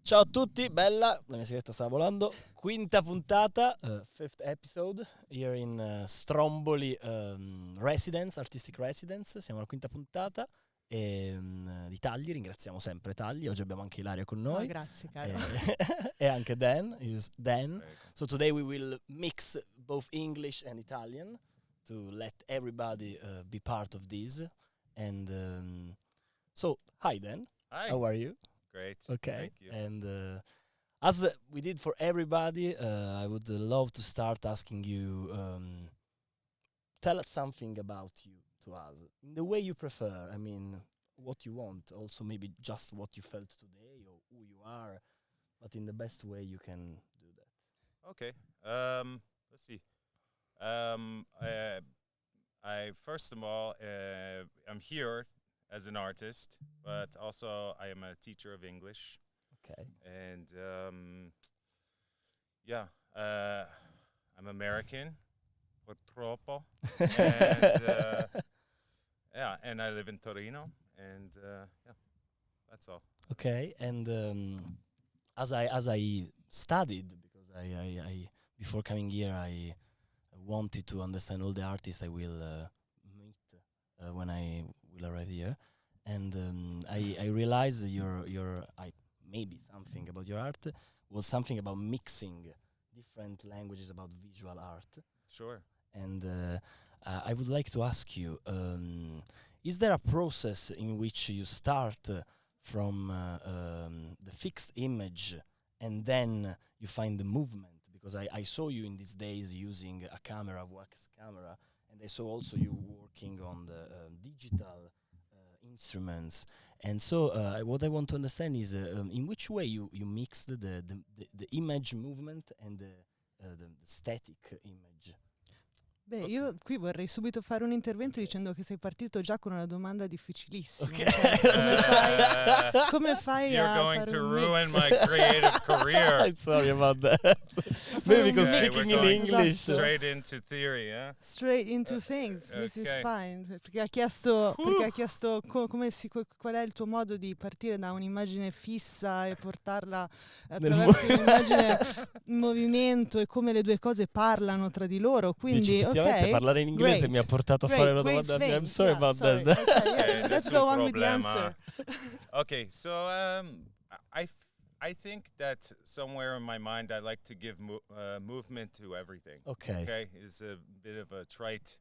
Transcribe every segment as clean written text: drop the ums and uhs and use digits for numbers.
Ciao a tutti, bella, la mia sigaretta stava volando, quinta puntata, fifth episode, here in Stromboli Residence, Artistic Residence, siamo alla quinta puntata di Tagli, ringraziamo sempre Tagli, oggi abbiamo anche Ilaria con noi. Grazie caro. E anche Dan. So today we will mix both English and Italian to let everybody be part of this. And so, hi Dan, Hi. how are you? Great. Okay. Thank you. And as we did for everybody, I would love to start asking you, tell us something about you to us, in the way you prefer. I mean, what you want, also maybe just what you felt today or who you are, but in the best way you can do that. Okay. Let's see. I first of all, I'm here as an artist, but also I am a teacher of English. Okay. And I'm American, purtroppo. And I live in Torino, and that's all. Okay, and as I studied, because I before coming here, I wanted to understand all the artists I will meet when I will arrive here, and I realized maybe something about your art was something about mixing different languages about visual art. Sure. And I would like to ask you, is there a process in which you start from the fixed image and then you find the movement? Because I saw you in these days using a camera, wax camera, and I saw also you working on the digital instruments. And so what I want to understand is in which way you mix the image movement and the static image. Beh, io qui vorrei subito fare un intervento dicendo che sei partito già con una domanda difficilissima. Okay. Cioè, come fai You're a going fare to un ruin mix? my creative career. I'm sorry about that. Maybe because Okay, speaking we're in going English. straight into theory, huh? Straight into things, this is Okay. fine. Perché ha chiesto qual è il tuo modo di partire da un'immagine fissa e portarla attraverso un'immagine in movimento e come le due cose parlano tra di loro. Quindi, effettivamente parlare in inglese great, mi ha portato a fare una domanda. I'm sorry about that. Okay, let's go on with the problema. answer. Okay, so I think that somewhere in my mind I like to give movement to everything. Okay. Okay, is a bit of a trite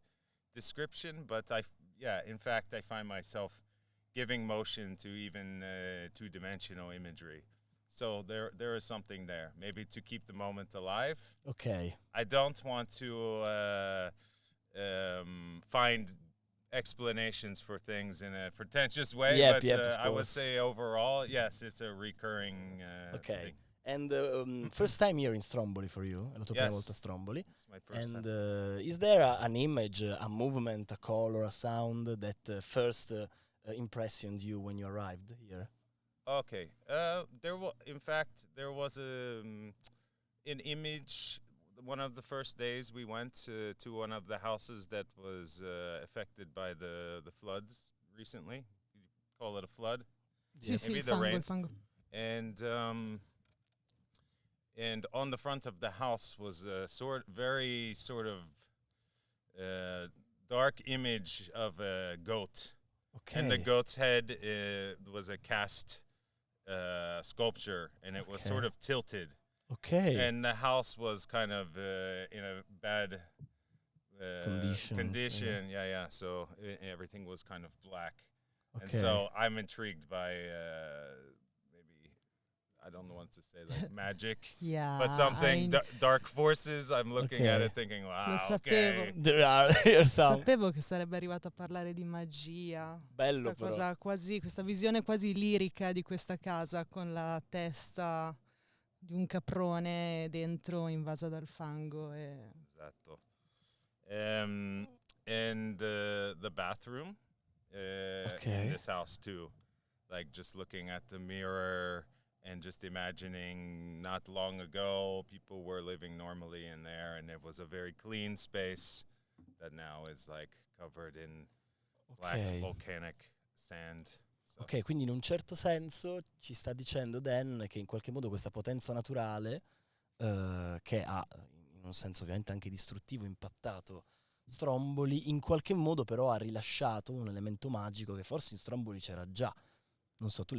description, but in fact I find myself giving motion to even two-dimensional imagery. So there is something there, maybe to keep the moment alive. Okay. I don't want to find explanations for things in a pretentious way, Yep, but of I would course. say overall, yes, it's a recurring Okay. thing. And first time here in Stromboli for you, è la tua prima Yes. volta a Stromboli. It's my first And time. is there an image, a movement, a color, a sound that first impressioned you when you arrived here? Okay, there was an image. One of the first days we went to one of the houses that was affected by the floods recently. You call it a flood? Sì, sì, Maybe il the fango, rain. il fango. And on the front of the house was a very sort of dark image of a goat. Okay. And the goat's head was a cast sculpture, and it was sort of tilted. Okay. And the house was kind of in a bad condition. Yeah. So everything was kind of black. Okay. And so I'm intrigued by maybe, I don't know what to say, like magic. Yeah, But something dark forces. I'm looking at Okay. it thinking, wow, Lo sapevo. okay. There are your sound. Sapevo che sarebbe arrivato a parlare di magia. Bello, questa cosa quasi, questa visione quasi lirica di questa casa con la testa di un caprone dentro invasa dal fango. Esatto. And the bathroom in this house too, like just looking at the mirror and just imagining not long ago people were living normally in there, and it was a very clean space that now is like covered in black volcanic sand. So. Ok, quindi in un certo senso ci sta dicendo Dan che in qualche modo questa potenza naturale, che ha in un senso ovviamente anche distruttivo impattato Stromboli, in qualche modo però ha rilasciato un elemento magico che forse in Stromboli c'era già. Non so, tu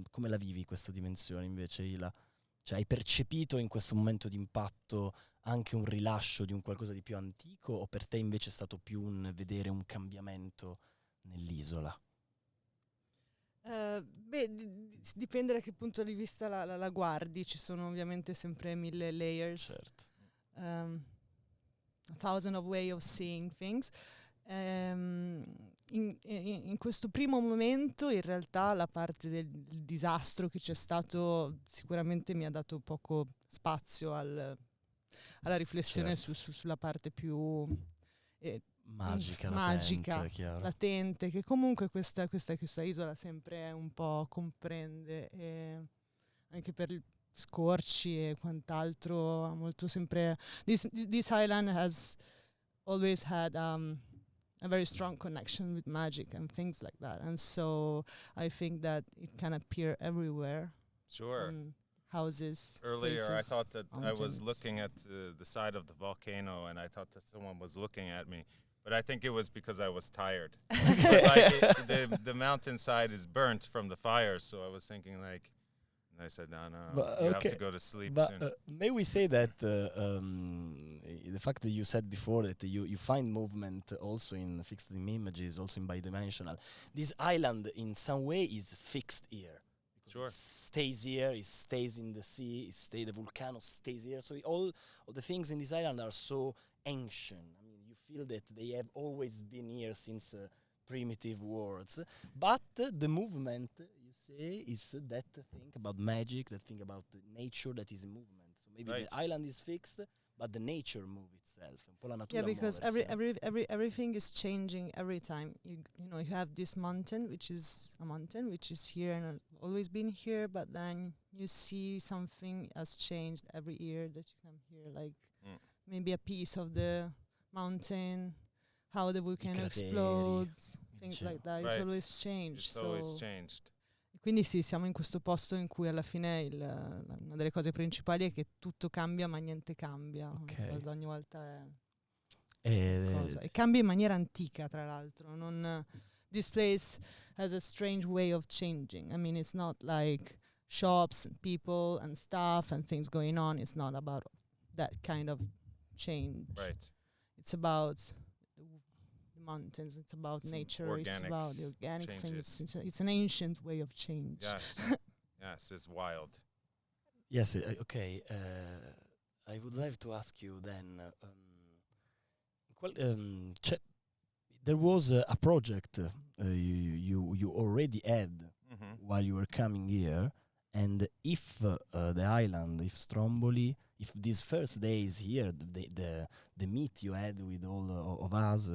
come la vivi questa dimensione invece, Ila? Cioè hai percepito in questo momento di impatto anche un rilascio di un qualcosa di più antico, o per te invece è stato più un vedere un cambiamento nell'isola? Dipende da che punto di vista la guardi, ci sono ovviamente sempre 1000 layers, Certo. a thousand of way of seeing things. In questo primo momento in realtà la parte del disastro che c'è stato sicuramente mi ha dato poco spazio alla riflessione Certo. sulla parte più Magica, magica, chiaro. latente, che comunque questa isola sempre un po' comprende, anche per gli scorci e quant'altro, ha molto sempre... This island has always had a very strong connection with magic and things like that, and so I think that it can appear everywhere. Sure. Houses, Earlier, I places, thought that I was mountains. looking at the side of the volcano, and I thought that someone was looking at me. But I think it was because I was tired. But like the mountainside is burnt from the fire, so I was thinking like, and I said, no, But, you have to go to sleep But soon. may we say that the fact that you said before that you find movement also in fixed images, also in bidimensional, this island in some way is fixed here. Sure. It stays here, it stays in the sea, the volcano stays here. So all the things in this island are so ancient. I mean, you feel that they have always been here since primitive worlds. But the movement, you say, is that thing about magic, that thing about nature that is in movement. So maybe Right. the island is fixed, but the nature moves itself. Un po' la natura Yeah, because muoversi. everything is changing every time. You know, you have this mountain, which is a mountain, which is here and always been here, but then you see something has changed every year that you come here, like maybe a piece of the mountain, how the volcano crateri, explodes, things dicevo. like that. Right. It's always changed. It's so always changed. quindi sì, siamo in questo posto in cui alla fine una delle cose principali è che tutto cambia ma niente cambia. Ok. Ogni volta è E cosa. E cambia in maniera antica, tra l'altro. This place has a strange way of changing. I mean, it's not like shops and people and stuff and things going on. It's not about that kind of change. Right. It's about the mountains. It's about It's nature. It's organic about the organic changes. things. It's an ancient way of change. Yes. Yes, it's wild. yes, okay. I would like to ask you then. There was a project you already had while you were coming here, and if the island, if Stromboli, if these first days here, the meet you had with all of us,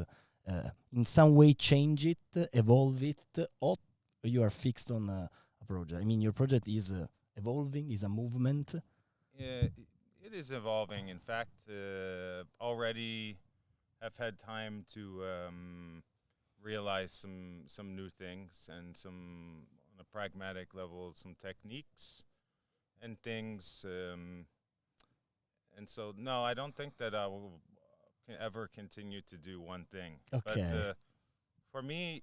in some way change it, evolve it, or you are fixed on a project? I mean, your project is evolving, is a movement. It is evolving. In fact, already have had time to realize some new things and some, on a pragmatic level, some techniques and things. And so, no, I don't think that I will ever continue to do one thing. Okay. But for me,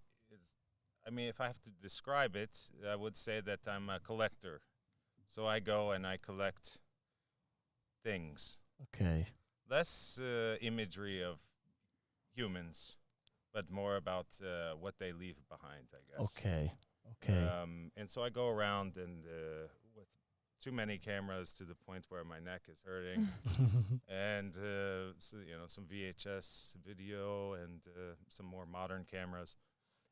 I mean, if I have to describe it, I would say that I'm a collector. So I go and I collect things. Okay. Less imagery of humans, but more about what they leave behind, I guess. Okay. Okay. And so I go around and with too many cameras to the point where my neck is hurting, and so, some VHS video and some more modern cameras,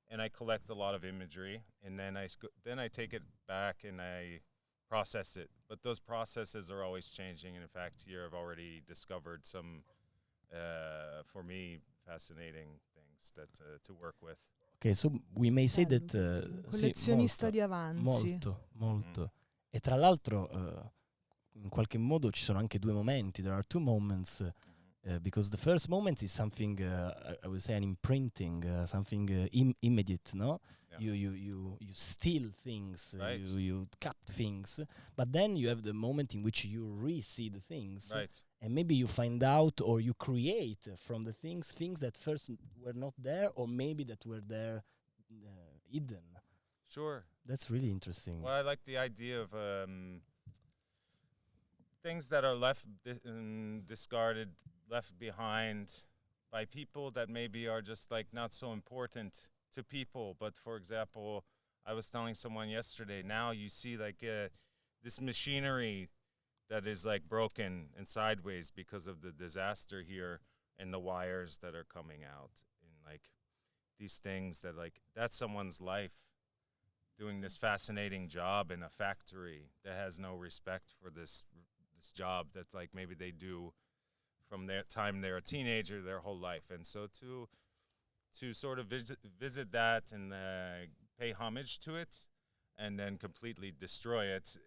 and I collect a lot of imagery, and then I take it back and I process it. But those processes are always changing, and in fact, here I've already discovered some, for me, fascinating things that to work with. Okay, so we may say Bello that questo. sì, Collezionista molto, di avanzi. molto. E tra l'altro in qualche modo ci sono anche due momenti. There are two moments Because the first moment is something I would say an imprinting, something immediate, no? Yeah. You steal things, Right. you cut things, but then you have the moment in which you re-see the things, Right. and maybe you find out or you create from the things that first were not there, or maybe that were there hidden. Sure. That's really interesting. Well, I like the idea of things that are left discarded, left behind by people that maybe are just like not so important to people. But for example, I was telling someone yesterday, now you see like this machinery that is like broken and sideways because of the disaster here, and the wires that are coming out, and like these things that like that's someone's life doing this fascinating job in a factory that has no respect for this job that like maybe they do from their time they're a teenager their whole life. And so to sort of visit that and pay homage to it and then completely destroy it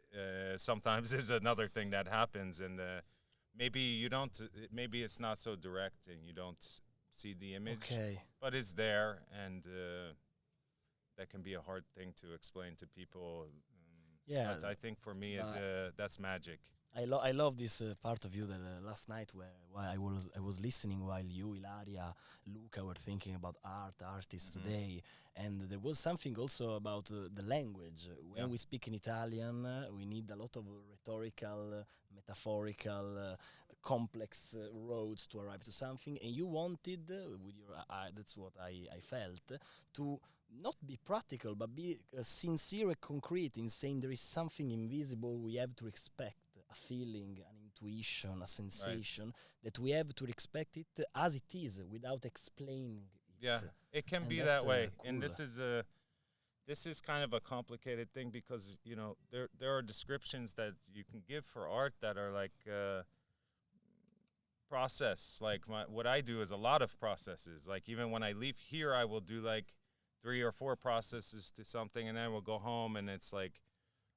sometimes is another thing that happens. And maybe you don't, maybe it's not so direct and you don't see the image, but it's there, and that can be a hard thing to explain to people. Yeah, but I think for me is that's magic. I love this part of you that last night while I was listening while you, Ilaria, Luca were thinking about artists today, and there was something also about the language. When we speak in Italian, we need a lot of rhetorical, metaphorical, complex roads to arrive to something, and you wanted, with your that's what I felt, to not be practical, but be sincere and concrete in saying there is something invisible we have to expect. A feeling, an intuition, a sensation that we have to respect it as it is without explaining it. Yeah, it can be that way. Cool. And this is kind of a complicated thing because, you know, there are descriptions that you can give for art that are like process. Like what I do is a lot of processes. Like even when I leave here, I will do like 3 or 4 processes to something, and then we'll go home, and it's like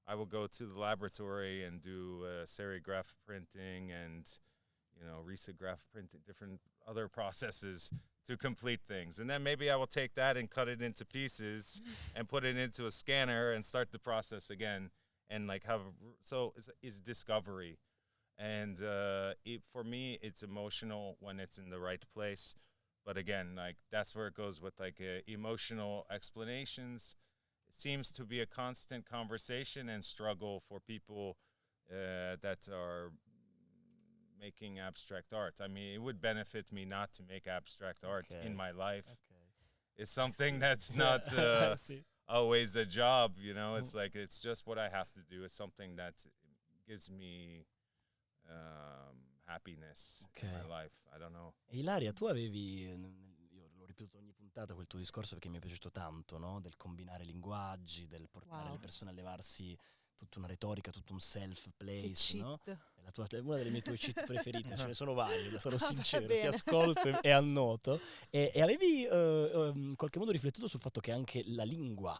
I will go to the laboratory and do serigraph printing and, you know, risograph printing, different other processes to complete things. And then maybe I will take that and cut it into pieces and put it into a scanner and start the process again. And like so it's discovery. And for me, it's emotional when it's in the right place. But again, like that's where it goes with like emotional explanations. It seems to be a constant conversation and struggle for people that are making abstract art. I mean, it would benefit me not to make abstract art in my life. It's something that's not always a job, you know. It's like it's just what I have to do. It's something that gives me happiness in my life. I don't know. Ilaria, tu avevi ripetuto ogni puntata quel tuo discorso perché mi è piaciuto tanto, no? Del combinare linguaggi, del portare le persone a levarsi tutta una retorica, tutto un self-place, no? È una delle mie tue cheat preferite, ce ne sono varie, sarò sincero, ti ascolto e annoto. E avevi in qualche modo riflettuto sul fatto che anche la lingua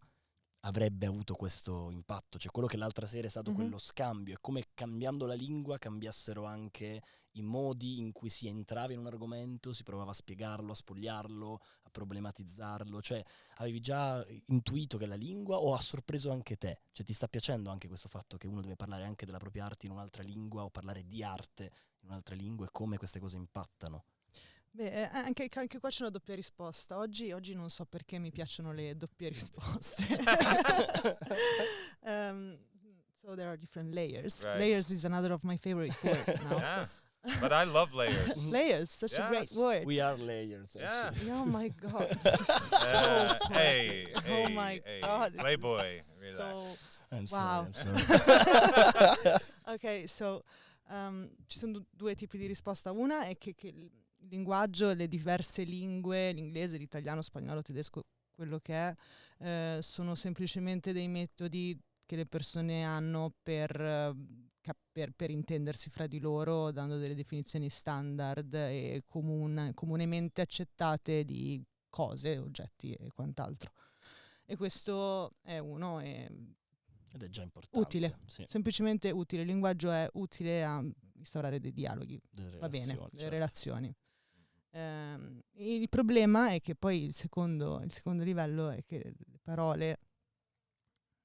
avrebbe avuto questo impatto, cioè quello che l'altra sera è stato quello scambio, e come cambiando la lingua cambiassero anche i modi in cui si entrava in un argomento, si provava a spiegarlo, a spogliarlo, a problematizzarlo. Cioè avevi già intuito che la lingua, o ha sorpreso anche te? Cioè ti sta piacendo anche questo fatto che uno deve parlare anche della propria arte in un'altra lingua, o parlare di arte in un'altra lingua, e come queste cose impattano? Beh, anche qua c'è una doppia risposta. Oggi non so perché mi piacciono le doppie risposte. So there are different layers. Right. Layers is another of my favorite words now. Yeah, but I love layers. Layers, such a great word. We are layers, actually. Yeah. Oh my God, this is so hey, oh my God, this Playboy, is relax. I'm wow. sorry. Ok, so ci sono due tipi di risposta. Una è che il linguaggio, le diverse lingue, l'inglese, l'italiano, spagnolo, tedesco, quello che è, sono semplicemente dei metodi che le persone hanno per intendersi fra di loro, dando delle definizioni standard e comunemente accettate di cose, oggetti e quant'altro. E questo è uno, ed è già importante. Utile, sì. Semplicemente utile. Il linguaggio è utile a instaurare dei dialoghi. Va bene, le certo. relazioni. Il problema è che poi il secondo livello è che le parole,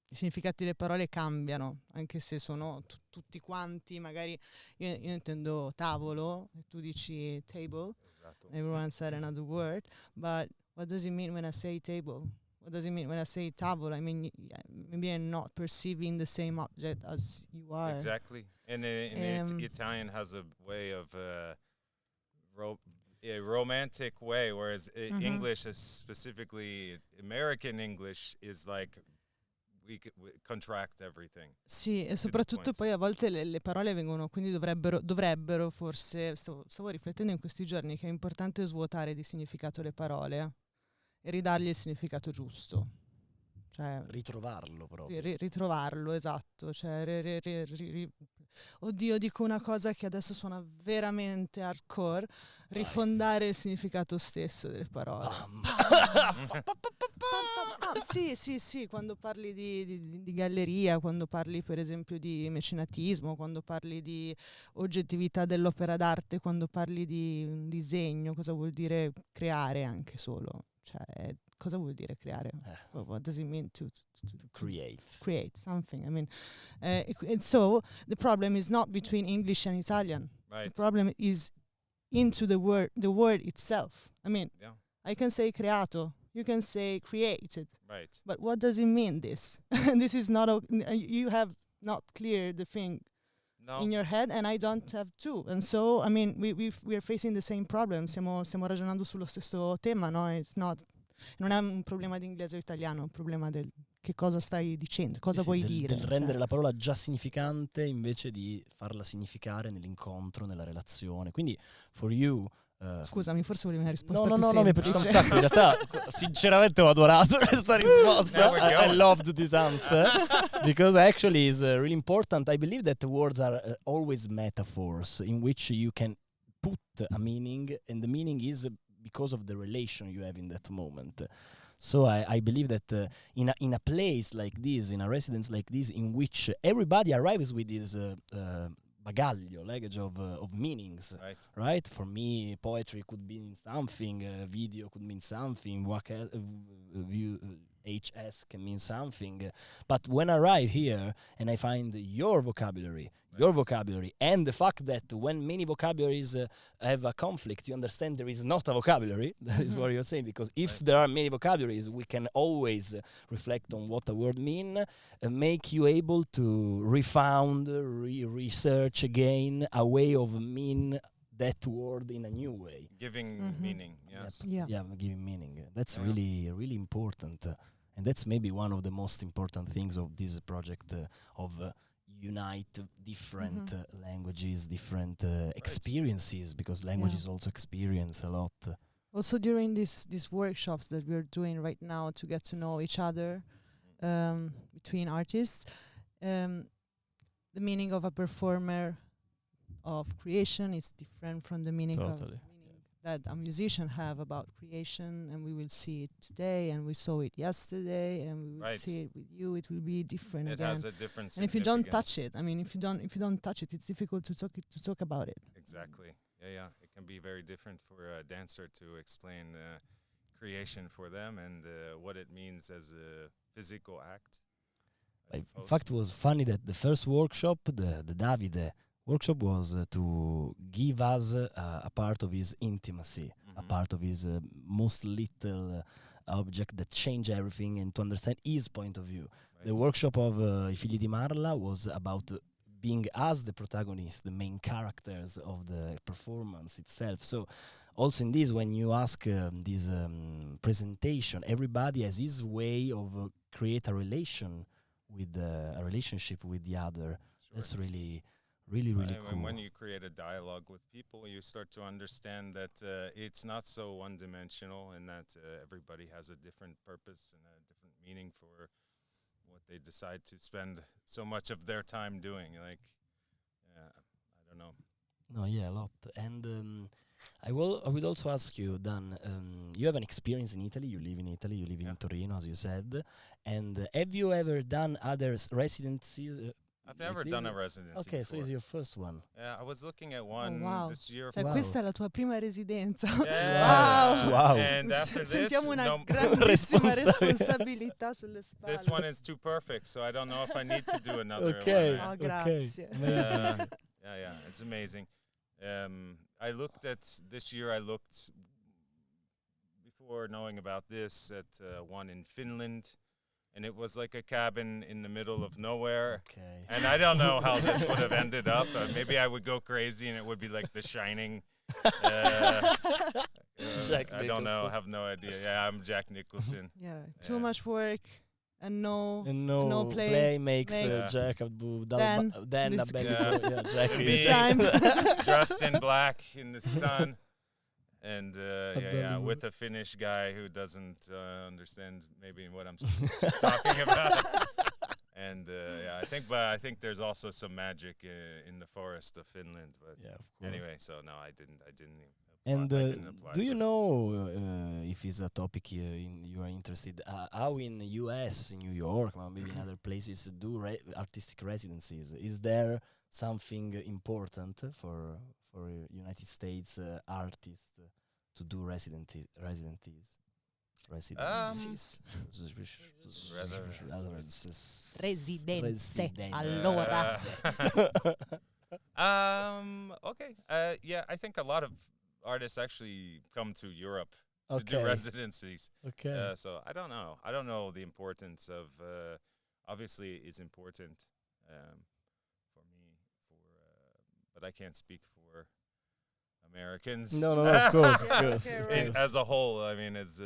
i significati delle parole cambiano, anche se sono tutti quanti, magari io intendo tavolo e tu dici table, Esatto. everyone said another word, but what does it mean when I say table? What does it mean when I say tavolo? I mean, maybe I'm not perceiving the same object as you are. Exactly. And Italian has a way of a romantic way, whereas English, is specifically American English, is like we contract everything. Sì, e soprattutto poi a volte le parole vengono, quindi dovrebbero forse, stavo riflettendo in questi giorni che è importante svuotare di significato le parole e ridargli il significato giusto. Cioè, ritrovarlo proprio. Ritrovarlo, esatto. Cioè, oddio, dico una cosa che adesso suona veramente hardcore. Rifondare il significato stesso delle parole. Sì, quando parli di galleria, quando parli per esempio di mecenatismo, quando parli di oggettività dell'opera d'arte, quando parli di un disegno, cosa vuol dire creare anche solo? Cioè, cosa vuol dire creare? What does it mean to create? Create something. I mean, and so the problem is not between English and Italian. Right. The problem is into the word itself. I mean, I can say creato, you can say created. Right. But what does it mean, this? This is not, you have not cleared the thing in your head, and I don't have to. And so, I mean, we are facing the same problem. Stiamo ragionando sullo stesso tema, no? Non è un problema di inglese o italiano, è un problema del che cosa stai dicendo, cosa vuoi dire. Del rendere la parola già significante invece di farla significare nell'incontro, nella relazione. Quindi, for you... Scusami, forse volevi una risposta no, più mi è piaciuta un sacco. In realtà, sinceramente ho adorato questa risposta. I loved this answer because actually is really important. I believe that words are always metaphors in which you can put a meaning, and the meaning is because of the relation you have in that moment. So I believe that in a place like this, in a residence like this, in which everybody arrives with this bagaglio, luggage of meanings, right? For me, poetry could mean something, video could mean something, HS can mean something. But when I arrive here and I find your vocabulary, and the fact that when many vocabularies have a conflict, you understand there is not a vocabulary. That is what you're saying, because if there are many vocabularies, we can always reflect on what a word mean, make you able to refound, research again a way of mean that word in a new way. Giving meaning, yes. Yeah, giving meaning. That's really, really important. And that's maybe one of the most important things of this project of unite different languages, different experiences, because languages also experience a lot. Also during these workshops that we're doing right now to get to know each other between artists, the meaning of a performer of creation is different from the meaning that a musician have about creation, and we will see it today, and we saw it yesterday, and we will see it with you. It will be different it again. Has a different and if you don't touch it, I mean, if you don't touch it, it's difficult to talk about it. Exactly. Yeah. It can be very different for a dancer to explain creation for them and what it means as a physical act. In fact, it was funny that the first workshop, the Davide workshop, was to give us a part of his intimacy, a part of his most little object that changed everything, and to understand his point of view. The workshop of I figli di Marla was about being us the protagonist, the main characters of the performance itself. So also in this, when you ask this presentation, everybody has his way of create a relation with a relationship with the other. That's really cool. And when you create a dialogue with people, you start to understand that it's not so one-dimensional, and that everybody has a different purpose and a different meaning for what they decide to spend so much of their time doing. Like, I don't know. No, yeah, a lot. And I would also ask you, Dan, you have an experience in Italy, you live in Italy, you live in Torino, as you said, and have you ever done other residencies I've like never this? done a residency Okay, so before. it's your first one. Yeah, I was looking at one wow. this year. Cioè, Wow. questa è la tua prima residenza. Yeah. Wow. And after this, Sentiamo una no, grandissima Responsabilità. responsabilità sulle spalle. this one is too perfect, so I don't know if I need to do another Okay. one. Oh, Okay. grazie. Amazing. Yeah, it's amazing. I looked at this year. I looked before knowing about this at one in Finland, and it was like a cabin in the middle of nowhere. Okay. And I don't know how this would have ended up. Maybe I would go crazy, and it would be like The Shining. Jack I don't know. Nicholson. Have no idea. Yeah, I'm Jack Nicholson. Yeah, too Yeah. much work and no And no, no play makes makes- Jack Abbu Dan, a this- bad Yeah. Jack Me. is this time. Dressed in black in the sun, and Unbelievable. with a Finnish guy who doesn't understand maybe what I'm talking about. And I think there's also some magic in the forest of Finland. But Yeah, of course. anyway, so no, I didn't. And I didn't apply. do you for it. know if it's a topic you are interested? How in the U.S., in New York, or maybe in other places, do artistic residencies? Is there something important for United States artists to do residencies? Residencies. Residenze. Allora. Okay. Yeah, I think a lot of artists actually come to Europe to do Okay. residencies. Okay. So I don't know. I don't know the importance of. Obviously, it's important for me. But I can't speak for Americans. No, of course, of Yeah, course. okay, of right. course. As a whole, I mean, it's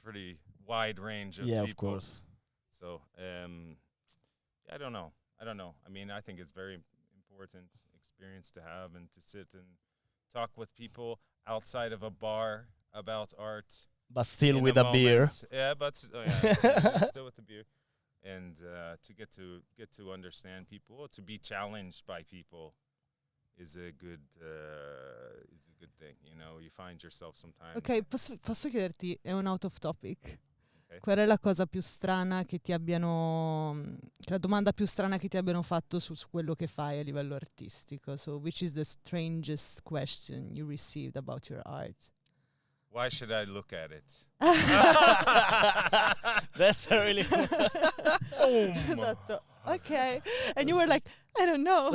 pretty wide range of Yeah, people. of course. So, I don't know. I mean, I think it's very important experience to have and to sit and talk with people outside of a bar about art. But still in with a beer. moment. Yeah, but still with the beer, and to get to understand people, to be challenged by people, is a good thing. You know, you find yourself sometimes. Ok, posso chiederti, è un out of topic. Ok. Qual è la cosa più strana che ti abbiano, la domanda più strana che ti abbiano fatto su quello che fai a livello artistico? So, which is the strangest question you received about your art? Why should I look at it? That's a really cool. Esatto. Ok. And you were like, I don't know.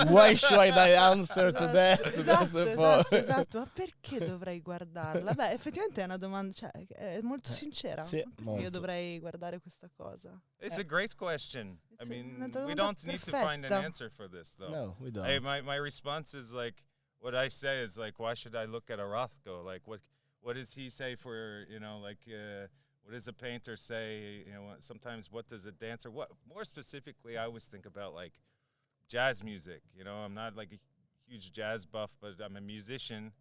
Why should I answer to that? That's the point. Esatto. Ma perché dovrei guardarla? Beh, effettivamente è una domanda, cioè, è molto sincera. sì, Ma perché molto. io dovrei guardare questa cosa? It's a great question. I It's mean, una we domanda don't need to find an perfetta. answer for this, though. No, we don't. Hey, my response is like, what I say is like, why should I look at a Rothko? Like, what does he say for, you know, like, what does a painter say? You know, sometimes what does a dancer? What more specifically, I always think about like jazz music. You know, I'm not like a huge jazz buff, but I'm a musician.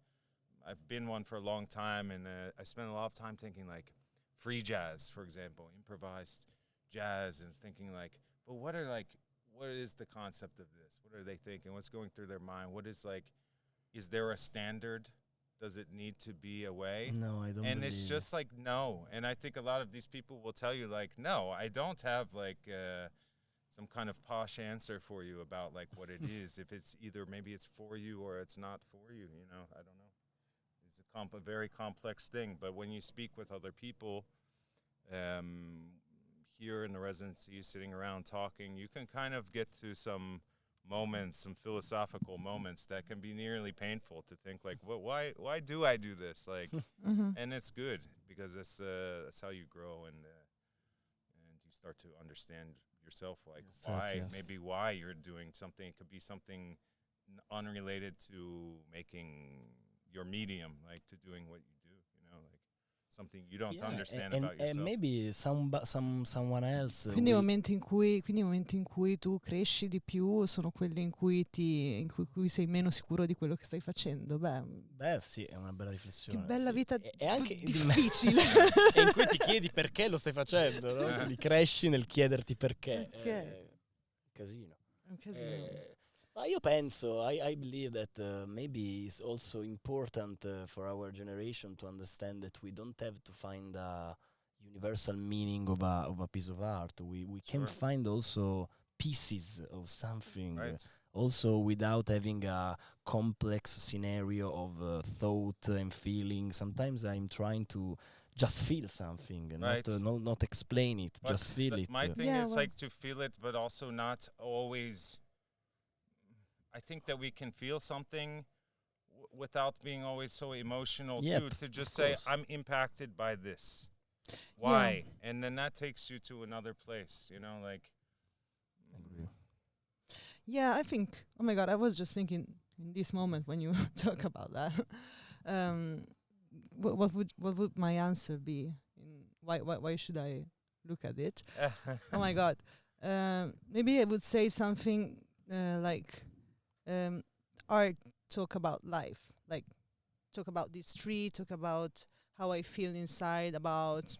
I've been one for a long time, and I spend a lot of time thinking like free jazz, for example, improvised jazz, and thinking like, but what is the concept of this? What are they thinking? What's going through their mind? What is like, is there a standard? Does it need to be a way? No, I don't. And it's believe. just like, no. And I think a lot of these people will tell you like, no, I don't have like some kind of posh answer for you about like what it is. If it's either maybe it's for you or it's not for you, you know, I don't know. It's a very complex thing. But when you speak with other people here in the residency, sitting around talking, you can kind of get to some moments, some philosophical moments that can be nearly painful to think like, well, why do I do this? Like, and it's good because that's how you grow and you start to understand yourself, like why you're doing something. It could be something unrelated to making your medium, like to doing what you do, you know, like something you don't understand about yourself. And maybe someone else. Quindi i momenti in cui tu cresci di più sono quelli in cui cui sei meno sicuro di quello che stai facendo. Beh, sì, è una bella riflessione. Che bella vita è anche difficile. E in cui ti chiedi perché lo stai facendo, no? Quindi cresci nel chiederti perché. È un casino. È un casino. Ma io penso, I believe that maybe it's also important for our generation to understand that we don't have to find a universal meaning of a piece of art. We can Sure. find also pieces of something, Right. also without having a complex scenario of thought and feeling. Sometimes I'm trying to just feel something, and Right. not explain it, But just feel it. my thing Yeah, is well- like to feel it, but also not always. I think that we can feel something without being always so emotional Yep, too. To just of say course. I'm impacted by this. Why? And then that takes you to another place. You know, like. Agree. Yeah, I think. Oh my God, I was just thinking in this moment when you talk about that. What would my answer be? Why should I look at it? Oh my God. Maybe I would say something like art talk about life, like talk about this tree, talk about how I feel inside, about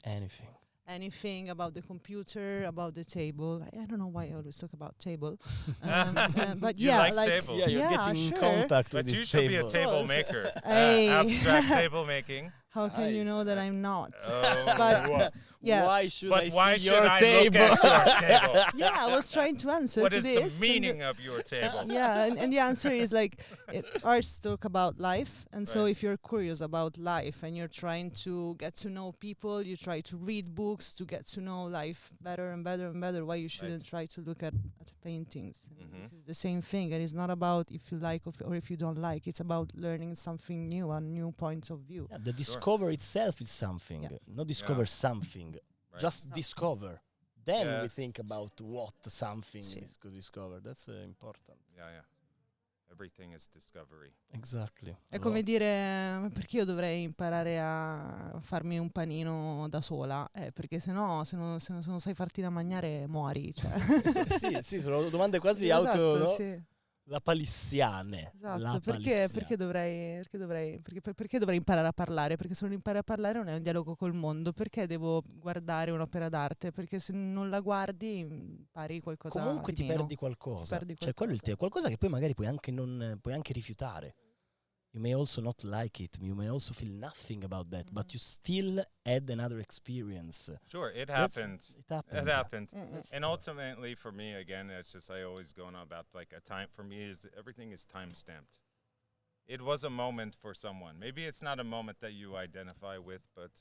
Anything. anything, about the computer, about the table. I don't know why I always talk about table. But You yeah, like like tables. Yeah, you're yeah, getting in sure. contact with But you this should be a table. table Of maker. Hey. Abstract table making. How can you know Nice. that I'm not? Oh, But yeah, Why should But I why see should your I table? look at your table? yeah, I was trying to answer What to is this. the meaning of your table? Yeah, and the answer is like arts talk about life, and so Right. if you're curious about life and you're trying to get to know people, you try to read books to get to know life better and better and better. Why you shouldn't try to look at paintings? I mean, Mhm. this is the same thing, and it's not about if you like or if you don't like. It's about learning something new, a new point of view. Yeah, the discover itself is something. Yeah. Not discover something. Right. Just discover. Then Yeah. we think about what something Sì. is to discover. That's important. Yeah. Everything is discovery. Exactly. È come dire perché io dovrei imparare a farmi un panino da sola? Perché se non sai farti da mangiare muori. Cioè. sì, sono domande quasi Esatto, auto, no? sì. La palissiane. Esatto, La perché palissiane. perché dovrei imparare a parlare? Perché se non impari a parlare non è un dialogo col mondo. Perché devo guardare un'opera d'arte? Perché se non la guardi impari qualcosa Comunque di ti meno. perdi qualcosa. Ti perdi Cioè, quello è il qualcosa. qualcosa che poi magari puoi anche puoi anche rifiutare. You may also not like it. You may also feel nothing about that, but you still had another experience. Sure, it That's- happened. It happened. It happened. Mm-mm. And ultimately, for me, again, it's just I always go on about like a time. For me, is that everything is time stamped. It was a moment for someone. Maybe it's not a moment that you identify with, but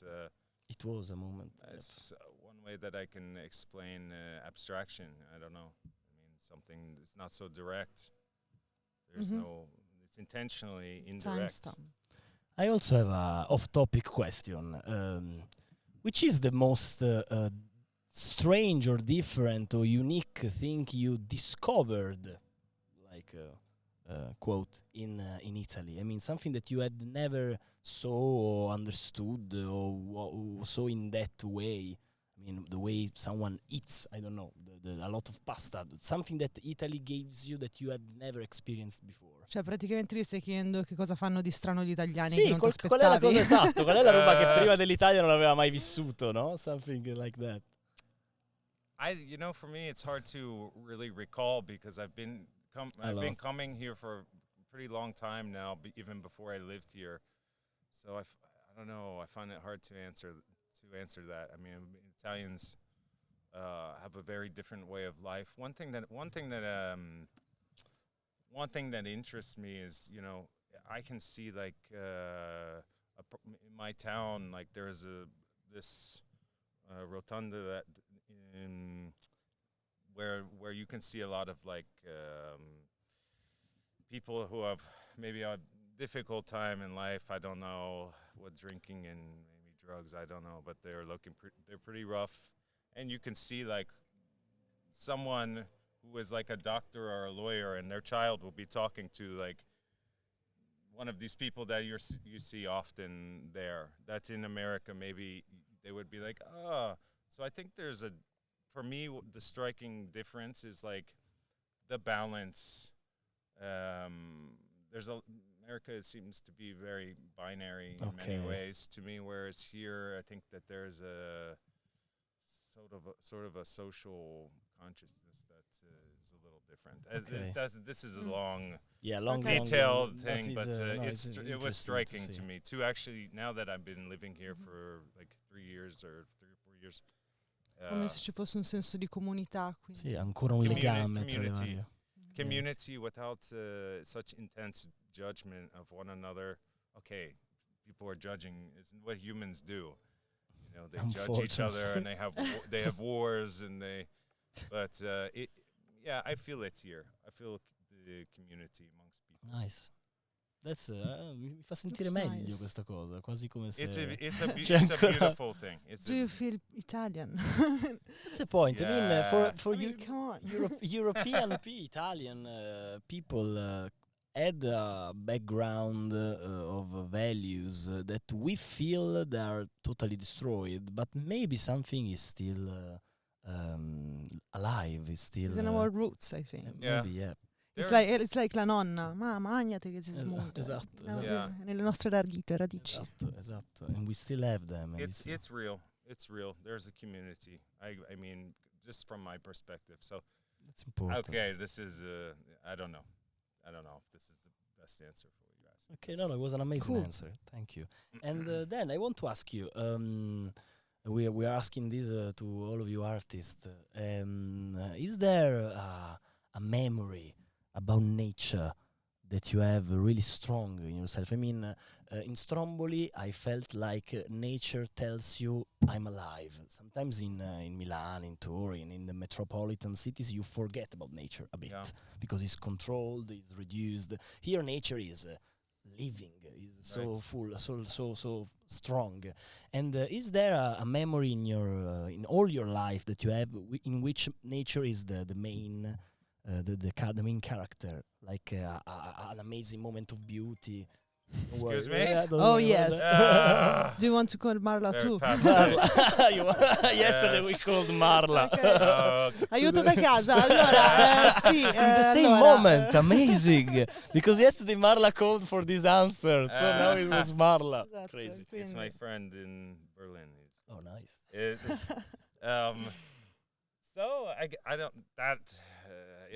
It was a moment. it's one way that I can explain abstraction. I don't know. I mean, something that's not so direct. There's Mhm. no. It's intentionally indirect. Timestamp. I also have a off-topic question. Which is the most strange or different or unique thing you discovered, like quote, in Italy? I mean, something that you had never saw or understood or saw in that way. I mean, the way someone eats, I don't know, a lot of pasta, something that Italy gives you that you had never experienced before. Cioè, praticamente gli stai chiedendo che cosa fanno di strano gli italiani che Sì, non ti qual è la cosa aspettavi. esatto? Qual è la roba che Eh. prima dell'Italia non aveva mai vissuto, no? Something like that. For me, it's hard to really recall because I've been coming here for a pretty long time now, even before I lived here. So I don't know. I find it hard to answer that. I mean, Italians have a very different way of life. One thing that interests me is, I can see like in my town, like there's this rotunda that where you can see a lot of like people who have maybe a difficult time in life. I don't know what drinking and maybe drugs. I don't know, but they're they're pretty rough, and you can see like someone who is like a doctor or a lawyer, and their child will be talking to like one of these people that you see often there. That's in America. Maybe they would be like, So I think for me, the striking difference is like the balance. America seems to be very binary in many ways to me, whereas here I think that there's a sort of a social consciousness that is a little different. Okay. This is a long, Yeah, long, Okay. detailed that thing, is, but no, it it's was interesting striking to see. me too. Actually, now that I've been living here for like 3 years or 3 or 4 years, Come se ci fosse un senso di comunità. Quindi. Sì, ancora un Community- legame tra le community. varie. community without such intense judgment of one another. Okay, people are judging. It's what humans do. You know, they judge each other and they have wars and they. But I feel it here. I feel the community amongst people. Nice. That's mi fa sentire That's meglio nice. questa cosa, quasi come se It's a c'è ancora- beautiful thing. Do you feel Italian? That's the point. I mean, for I mean, you, come on. European Italian people had a background of values that we feel they are totally destroyed, but maybe something is still alive. Is still It's in our roots, I think. Yeah. maybe, yeah. It's There's- like la nonna, ma magnate che si smonta. esatto, No, esatto. Nelle nostre radici. Esatto. And we still have them. And it's real. It's real. There's a community. I mean, just from my perspective. So that's important. okay, this is I don't know if this is the best answer for you guys. Okay, no, it was an amazing Cool. answer. Thank you. And then I want to ask you. We are asking this to all of you artists. Is there a memory about nature that you have really strong in yourself? I mean, in Stromboli, I felt like nature tells you I'm alive. Sometimes in Milan, in Turin, in the metropolitan cities, you forget about nature a bit Yeah. because it's controlled, it's reduced. Here, nature is living, is so Right. full, so strong. And is there a memory in your in all your life that you have in which nature is the main the main character, like an amazing moment of beauty? Excuse me? Oh, yes. Ah, Do you want to call Marla very too? passe. Yesterday we Yes. called Marla. Ok. Okay. Aiuto da casa. Allora, sì. In the same allora, moment, amazing. Because yesterday Marla called for this answer, so now it was Marla. Esatto, Crazy. It's my quindi- friend in Berlin. Oh, nice. So I don't that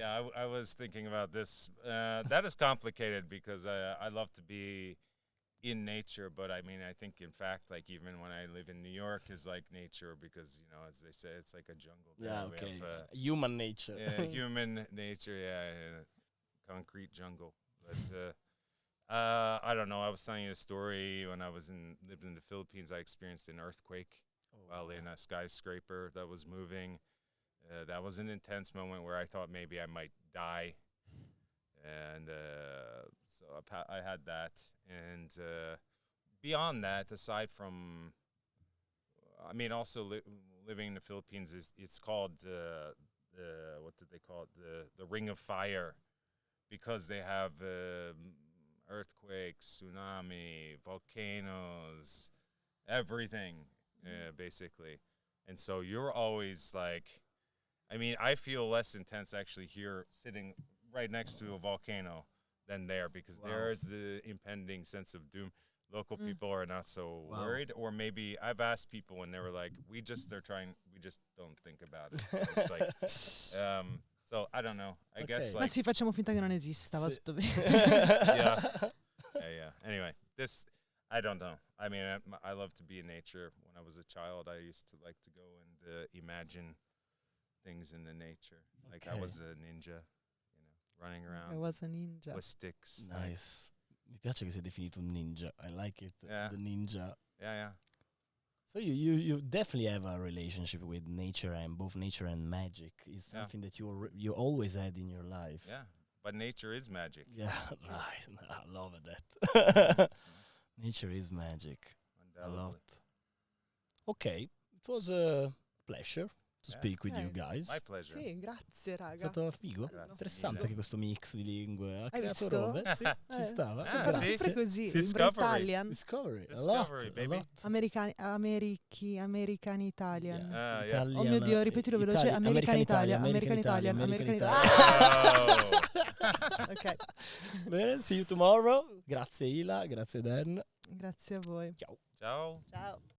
I was thinking about this. That is complicated because I love to be in nature, but I mean I think in fact like even when I live in New York is like nature because you know as they say it's like a jungle. there. Yeah, We okay. have, Human nature. human nature, concrete jungle. But I don't know. I was telling you a story when I lived in the Philippines. I experienced an earthquake while in a skyscraper that was moving. That was an intense moment where I thought maybe I might die, and so I had that. And beyond that, aside from, I mean, also living in the Philippines it's called the what did they call it, the Ring of Fire, because they have earthquakes, tsunami, volcanoes, everything basically, and so you're always like. I mean, I feel less intense actually here sitting right next to a volcano than there because there's the impending sense of doom. Local people are not so worried, or maybe I've asked people and they were like, we just don't think about it. So it's like, so I don't know. I guess Ma like, sì, facciamo finta che non esista, va Sì. tutto bene. yeah. Anyway, I don't know. I mean, I love to be in nature. When I was a child, I used to like to go and imagine things in the nature. Like I Okay. was a ninja, you know, running I around was a ninja. with sticks. Nice. Mi piace che sei definito un ninja. I like it. Yeah. The ninja. Yeah. So you definitely have a relationship with nature, and both nature and magic is Yeah. something that you always had in your life. Yeah. But nature is magic. Yeah, right. I love that. Nature is magic. A Undoubtedly. lot. Okay, it was a pleasure to Yeah. speak with you guys. My pleasure. Sì, grazie, È raga. stato figo, Grazie interessante mille. anche questo mix di lingue. Ha Hai creato visto? robe, sì, ci stava. Si Ah, parla sì? sempre così, Discovery. Italian. Discovery, a Discovery, lot, baby. a lot. American Italian. Yeah. Yeah. Oh mio Dio, ripetilo veloce. American Italian. Oh. Ok, Bene, see you tomorrow. Grazie Ila, grazie Dan. grazie a voi. Ciao. Ciao. Ciao.